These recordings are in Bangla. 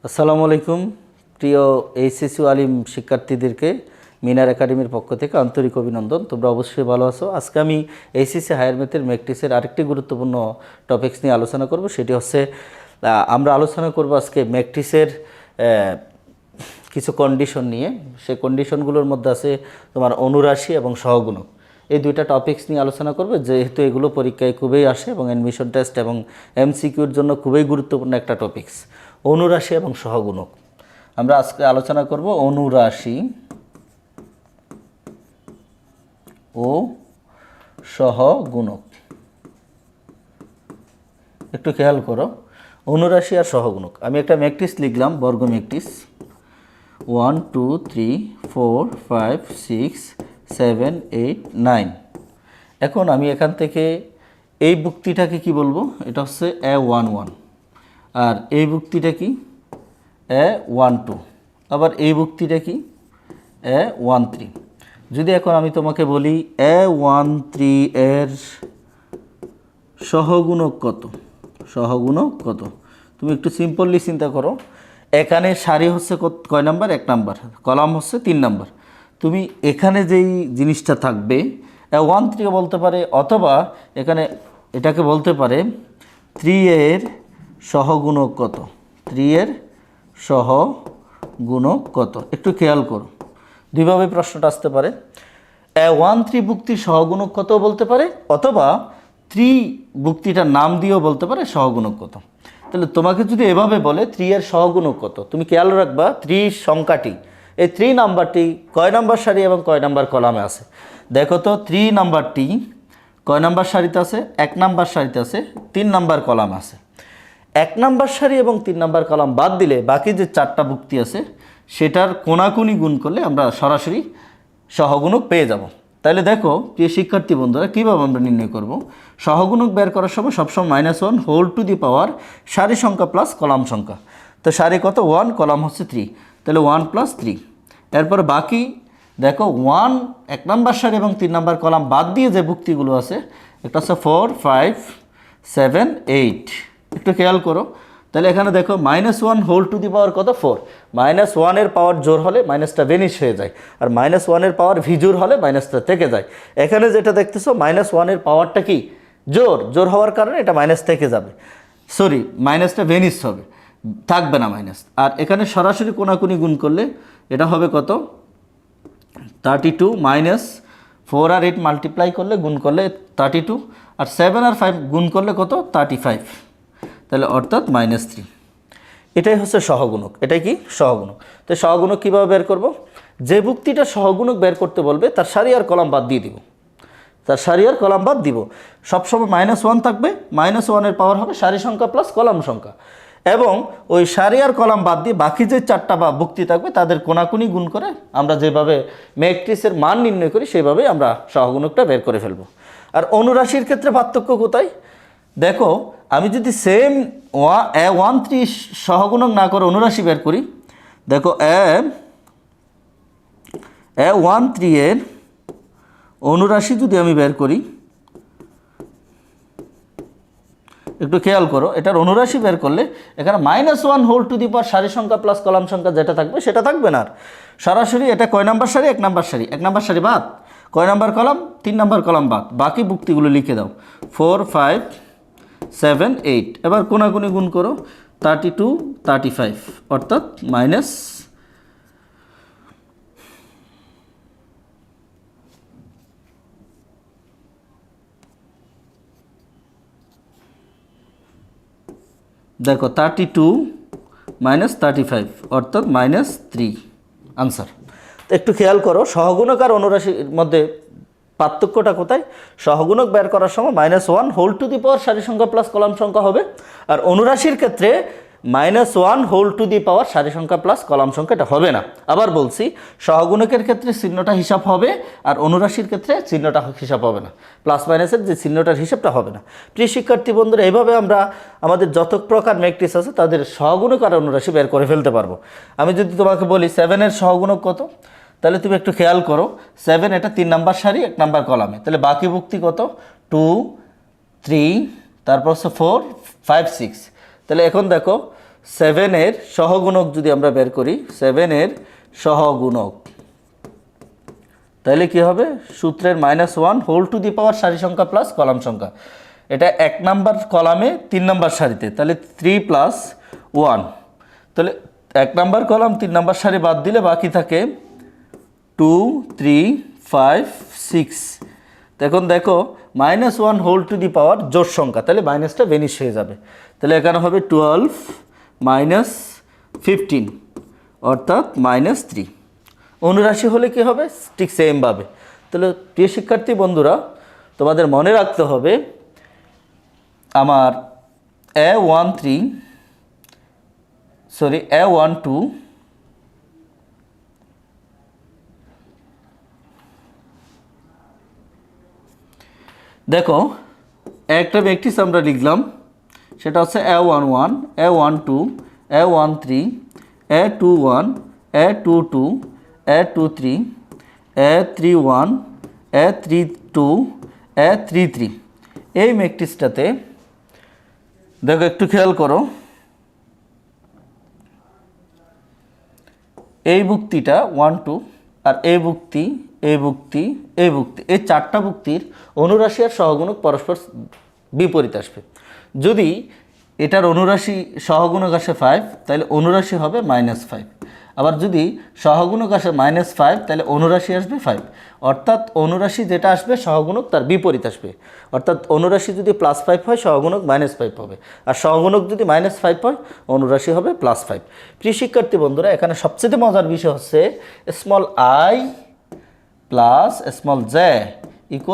আসসালামু আলাইকুম প্রিয় এইচএসসি আলিম শিক্ষার্থীদেরকে মিনার একাডেমির পক্ষ থেকে আন্তরিক অভিনন্দন। তোমরা অবশ্যই ভালো আছো। আজকে আমি এইচএসসি হায়ার ম্যাথের ম্যাট্রিক্সের আরেকটি গুরুত্বপূর্ণ টপিকস নিয়ে আলোচনা করব। সেটি হচ্ছে আমরা আলোচনা করব আজকে ম্যাট্রিক্সের কিছু কন্ডিশন নিয়ে। সেই কন্ডিশনগুলোর মধ্যে আছে তোমার অনুরাশি এবং সহগুণক। এই দুইটা টপিকস নিয়ে আলোচনা করবে, যেহেতু এগুলো পরীক্ষায় খুবই আসে এবং অ্যাডমিশন টেস্ট এবং এমসিকিউর জন্য খুবই গুরুত্বপূর্ণ একটা টপিকস, অনুরাশি এবং সহগুণক। আমরা আজকে আলোচনা করব অনুরাশি ও সহগুণক। একটু খেয়াল করো, অনুরাশি আর সহগুণক। আমি একটা ম্যাট্রিক্স লিখলাম, বর্গ ম্যাট্রিক্স 1 2 3 4 5 6 7 8 9। এখন আমি এখান থেকে এই বুক্তিটাকে কি বলবো? এটা হচ্ছে A11, আর এই বুক্তিটা কি A12, আবার এই বুক্তিটা কি A13। যদি এখন আমি তোমাকে বলি A13 এর সহগুণক কত, সহগুণক কত, তুমি একটু সিম্পলি চিন্তা করো। এখানে সারি হচ্ছে কয় নাম্বার? 1 নাম্বার, কলাম হচ্ছে 3 নাম্বার। তুমি এখানে যেই জিনিসটা থাকবে A13 বলতে পারে, অথবা এখানে এটাকে বলতে পারে 3 এর সহগুণক কত, 3 এর সহগুণক কত। একটু খেয়াল করো, দুইভাবে প্রশ্নটা আসতে পারে। A13 বুক্তির সহগুণক কত বলতে পারে, অথবা 3 বুক্তিটার নাম দিয়েও বলতে পারে সহগুণক কত। তাহলে তোমাকে যদি এভাবে বলে 3 এর সহগুণক কত, তুমি খেয়াল রাখবা 3 সংখ্যাটি, এই 3 নাম্বারটি কয় নাম্বার সারি এবং কয় নাম্বার কলামে আছে। দেখো তো 3 নাম্বারটি কয় নাম্বার সারিতে আছে? 1 নাম্বার সারিতে আছে, 3 নাম্বার কলাম আছে। 1 নাম্বার সারি এবং 3 নাম্বার কলাম বাদ দিলে বাকি যে 4টা বুক্তি আছে সেটার কোনাকুনি গুণ করলে আমরা সরাসরি সহগুণক পেয়ে যাব। তাহলে দেখো প্রিয় শিক্ষার্থী বন্ধুরা, কীভাবে আমরা নির্ণয় করব? সহগুণক বের করার সময় সবসময় -1 হোল টু দি পাওয়ার সারি সংখ্যা প্লাস কলাম সংখ্যা। তো সারি কত? 1, কলাম হচ্ছে 3, তাহলে 1 + 3। এরপর বাকি দেখো 1 1 নাম্বার সারি এবং 3 নাম্বার কলাম বাদ দিয়ে যে বুক্তিগুলো আছে, একটা হচ্ছে 4 5 7 8। একটু খেয়াল করো, তাহলে এখানে দেখো -1 হোল টু দি পাওয়ার কত? 4। -1 এর পাওয়ার জোর হলে মাইনাসটা ভেনিশ হয়ে যায়, আর -1 এর পাওয়ার ভিজুর হলে মাইনাসটা থেকে যায়। এখানে যেটা দেখতেছো -1 এর পাওয়ারটা কি জোর, জোর হওয়ার কারণে এটা মাইনাস থেকে যাবে, সরি মাইনাসটা ভেনিশ হবে, থাকবে না মাইনাস। আর এখানে সরাসরি কোনাকুনি গুণ করলে এটা হবে কত? 32 -4 আর 8 মাল্টিপ্লাই করলে গুণ করলে 32, আর 7 আর 5 গুণ করলে কত? 35, তাহলে অর্থাৎ -3। এটাই হচ্ছে সহগুণক। এটাই কি সহগুণক। তো সহগুণক কীভাবে বের করব? যে বুক্তিটা সহগুণক বের করতে বলবে তার সারি আর কলাম বাদ দিয়ে দিব, তার সারি আর কলাম বাদ দিব। সবসময় -1 থাকবে, -1 এর পাওয়ার হবে সারি সংখ্যা প্লাস কলাম সংখ্যা, এবং ওই সারি আর কলাম বাদ দিয়ে বাকি যে 4টা বা বুক্তি থাকবে তাদের কোনাকুনি গুণ করে আমরা যেভাবে ম্যাট্রিক্সের মান নির্ণয় করি সেইভাবেই আমরা সহগুণকটা বের করে ফেলব। আর অনুরাশির ক্ষেত্রে পার্থক্য কোথায়? দেখো আমি যদি সেম A13 সহগুণক না করে অনুরাশি বের করি, দেখো A13 এর অনুরাশি যদি আমি বের করি, একটু খেয়াল করো, এটার অনুরাশি বের করলে এখানে -1 হোল টু দি পাওয়ার সারি সংখ্যা প্লাস কলাম সংখ্যা যেটা থাকবে সেটা থাকবে না। আর সরাসরি এটা কয় নাম্বার সারি? 1 নাম্বার সারি, 1 নাম্বার সারি বাদ, কয় নাম্বার কলাম? 3 নাম্বার কলাম বাদ, বাকি বুক্তিগুলো লিখে দাও 4 5 7 8। এবার কোনাকুনি গুণ করো 32 35, অর্থাৎ মাইনাস দেখো 32 - 35 অর্থাৎ -3 আনসার। তো একটু খেয়াল করো সহগুণক আর অনুরাশির মধ্যে পার্থক্যটা কোথায়? সহগুণক বের করার সময় -1 হোল টু দি পাওয়ার সারি সংখ্যা প্লাস কলাম সংখ্যা হবে, আর অনুরাশির ক্ষেত্রে -1 হোল টু দি পাওয়ার সারি সংখ্যা প্লাস কলাম সংখ্যা এটা হবে না। আবার বলছি, সহগুণকের ক্ষেত্রে চিহ্নটা হিসাব হবে, আর অনুরাশির ক্ষেত্রে চিহ্নটা হিসাব হবে না, প্লাস মাইনাসের যে চিহ্নটার হিসাবটা হবে না। প্রিয় শিক্ষার্থী বন্ধুরা, এইভাবে আমরা আমাদের যত প্রকার ম্যাট্রিক্স আছে তাদের সহগুণক আর অনুরাশি বের করে ফেলতে পারবো। আমি যদি তোমাকে বলি 7 এর সহগুণক কত, তাহলে তুমি একটু খেয়াল করো, 7 এটা 3 নাম্বার সারি 1 নাম্বার কলামে, তাহলে বাকি বুক্তি কত? 2 3, তারপর হচ্ছে 4 5 6। তাহলে এখন দেখো 7-এর সহগুণক যদি আমরা বের করি, 7-এর সহগুণক, তাহলে কি হবে? সূত্রের -1 হোল টু দি পাওয়ার সারি সংখ্যা প্লাস কলাম সংখ্যা। এটা 1 নাম্বার কলামে 3 নাম্বার সারিতে, তাহলে 3 + 1, তাহলে 1 নাম্বার কলাম 3 নাম্বার সারি বাদ দিলে বাকি থাকে 2 3 5 6। এখন দেখো -1 হোল টু দি পাওয়ার জোড় সংখ্যা, তাহলে মাইনাসটা ভেনিশ হয়ে যাবে। তাহলে এখানে হবে 12 - 15 অর্থাৎ -3। অনুরাশি হলে কি হবে? ঠিক সেমভাবে। তাহলে প্রিয় শিক্ষার্থী বন্ধুরা, তোমাদের মনে রাখতে হবে আমার A12 দেখো একটা ম্যাট্রিক্স আমরা লিখলাম, সেটা হচ্ছে A11 A12 A13 A21 A22 A23 A31 A32 A33। এই ম্যাট্রিক্সটাতে দেখো একটু খেয়াল করো, এই ভুক্তিটা 1 2 আর এই ভুক্তি এই ভুক্তি এই ভুক্তি, এই 4টা ভুক্তির অনুরাশি আর সহগুণক পরস্পর বিপরীত আসবে। যদি এটার অনুরাশি সহগুণক আসে 5, তাহলে অনুরাশি হবে -5। আবার যদি সহগুণক আসে -5, তাহলে অনুরাশি আসবে 5। অর্থাৎ অনুরাশি যেটা আসবে সহগুণক তার বিপরীত আসবে। অর্থাৎ অনুরাশি যদি +5 হয়, সহগুণক -5 হবে, আর সহগুণক যদি -5 হয়, অনুরাশি হবে +5। প্রিয় শিক্ষার্থী বন্ধুরা, এখানে সবচেয়ে মজার বিষয় হচ্ছে i + j =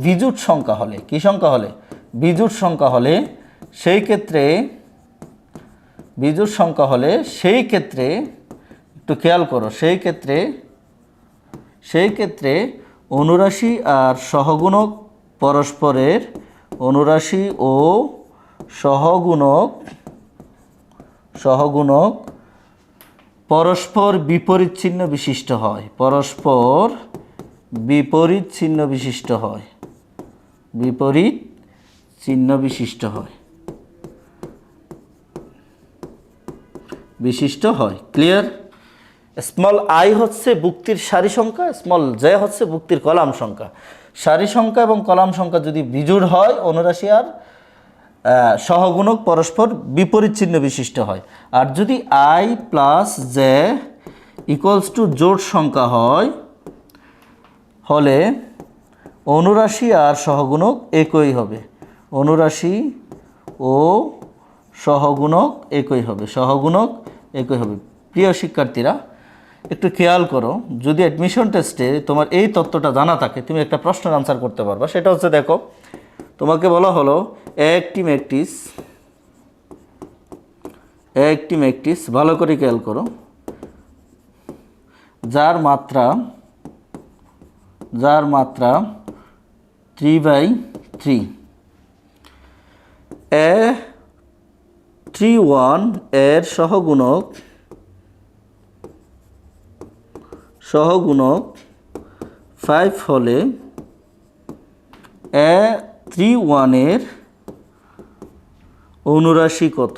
বিজোড় সংখ্যা হলে, কি সংখ্যা হলে? বিজোড় সংখ্যা হলে, সেই ক্ষেত্রে বিজোড় সংখ্যা হলে সেই ক্ষেত্রে একটু খেয়াল করো, সেই ক্ষেত্রে অনুরাশি আর সহগুণক পরস্পরের, অনুরাশি ও সহগুণক পরস্পর বিপরীত চিহ্ন বিশিষ্ট হয়, পরস্পর বিপরীত চিহ্ন বিশিষ্ট হয়, বিপরীত চিহ্ন বিশিষ্ট হয়, ক্লিয়ার? i হচ্ছে ভুক্তির সারি সংখ্যা, j হচ্ছে ভুক্তির কলাম সংখ্যা। সারি সংখ্যা এবং কলাম সংখ্যা যদি বিজোড় হয়, অনুরাশি আর সহগুণক পরস্পর বিপরীত চিহ্ন বিশিষ্ট হয়। আর যদি i + j = জোড় সংখ্যা হলে অনুরাশি আর সহগুণক একই হবে, অনুরাশি ও সহগুণক একই হবে, প্রিয় শিক্ষার্থীরা, একটু খেয়াল করো, যদি অ্যাডমিশন টেস্টে তোমার এই তথ্যটা জানা থাকে, তুমি একটা প্রশ্নের আনসার করতে পারবা। সেটা হচ্ছে, দেখো তোমাকে বলা হলো একটি ম্যাট্রিক্স, ভালো করে খেয়াল করো, যার মাত্রা 3/3, A31 এর সহগুণক 5 হলে A31 এর অনুরাশি কত?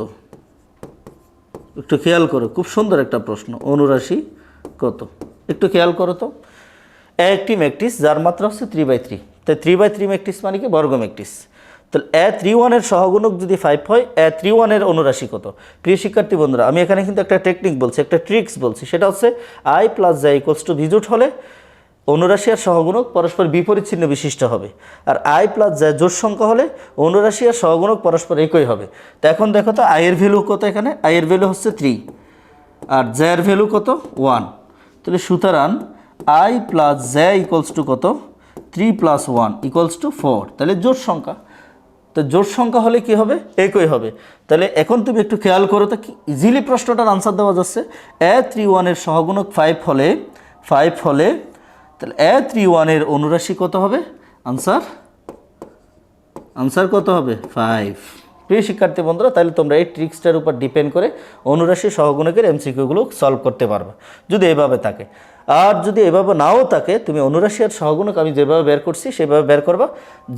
একটু খেয়াল করো, খুব সুন্দর একটা প্রশ্ন, অনুরাশি কত? একটু খেয়াল করো তো, একটি ম্যাট্রিক্স যার মাত্রা হচ্ছে 3/3, তাই 3/3 ম্যাট্রিক্স মানে কি? বর্গ ম্যাট্রিক্স। তাহলে A31 এর সহগুণক যদি 5 হয়, A31 এর অনুরাশি কত? প্রিয় শিক্ষার্থী বন্ধুরা, আমি এখানে কিন্তু একটা টেকনিক বলছি, একটা ট্রিক্স বলছি, সেটা হচ্ছে i + j = বিজোড় হলে অনুরাশি আর সহগুণক পরস্পর বিপরীত চিহ্ন বিশিষ্ট হবে, আর i + j জোড় সংখ্যা হলে অনুরাশি আর সহগুণক পরস্পর একই হবে। তো এখন দেখো তো i এর ভ্যালু কত? এখানে i এর ভ্যালু হচ্ছে 3 আর j এর ভ্যালু কত? 1। তাহলে সুতরাং i + j = কত? 3 + 1 = 4। তাহলে জোড় সংখ্যা, তো জোড় সংখ্যা হলে কি হবে? একই হবে। তাহলে এখন তুমি একটু খেয়াল করো তো, কি ইজিলি প্রশ্নটার আনসার দেওয়া যাচ্ছে। A31 এর সহগুণক 5 হলে তাহলে A31 এর অনুরাশি কত হবে? আনসার কত হবে? 5। প্রিয় শিক্ষার্থী বন্ধুরা, তাহলে তোমরা এই ট্রিক্সটার উপর ডিপেন্ড করে অনুরাশি সহগুণকের MCQ-গুলো সলভ করতে পারবে, যদি এভাবে থাকে। আর যদি এভাবে নাও থাকে, তুমি অনুরাশি আর সহগুণক আমি যেভাবে বের করছি সেভাবে বের করবা।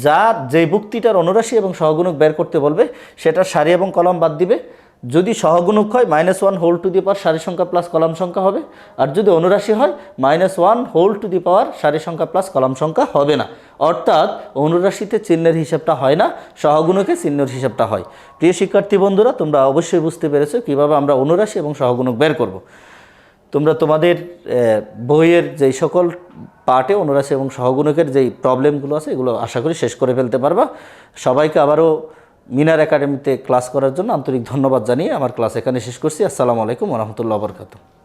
যার যেই ভুক্তিটার অনুরাশি এবং সহগুণক বের করতে বলবে, সেটার সারি এবং কলাম বাদ দিবে, যদি সহগুণক হয় -1 হোল টু দি পাওয়ার সারি সংখ্যা প্লাস কলাম সংখ্যা হবে, আর যদি অনুরাশি হয় -1 হোল টু দি পাওয়ার সারি সংখ্যা প্লাস কলাম সংখ্যা হবে না। অর্থাৎ অনুরাশিতে চিহ্নের হিসাবটা হয় না, সহগুণকে চিহ্নের হিসাবটা হয়। প্রিয় শিক্ষার্থী বন্ধুরা, তোমরা অবশ্যই বুঝতে পেরেছো কীভাবে আমরা অনুরাশি এবং সহগুণক বের করব। তোমরা তোমাদের বইয়ের যেই সকল পার্টে অনুরাশি এবং সহগুণকের যেই প্রবলেমগুলো আছে এগুলো আশা করি শেষ করে ফেলতে পারবা। সবাইকে আবারও মিনার একাডেমিতে ক্লাস করার জন্য আন্তরিক ধন্যবাদ জানিয়ে আমার ক্লাস এখানে শেষ করছি। আসসালামু আলাইকুম ওয়া রাহমাতুল্লাহি ওয়া বারাকাতুহু।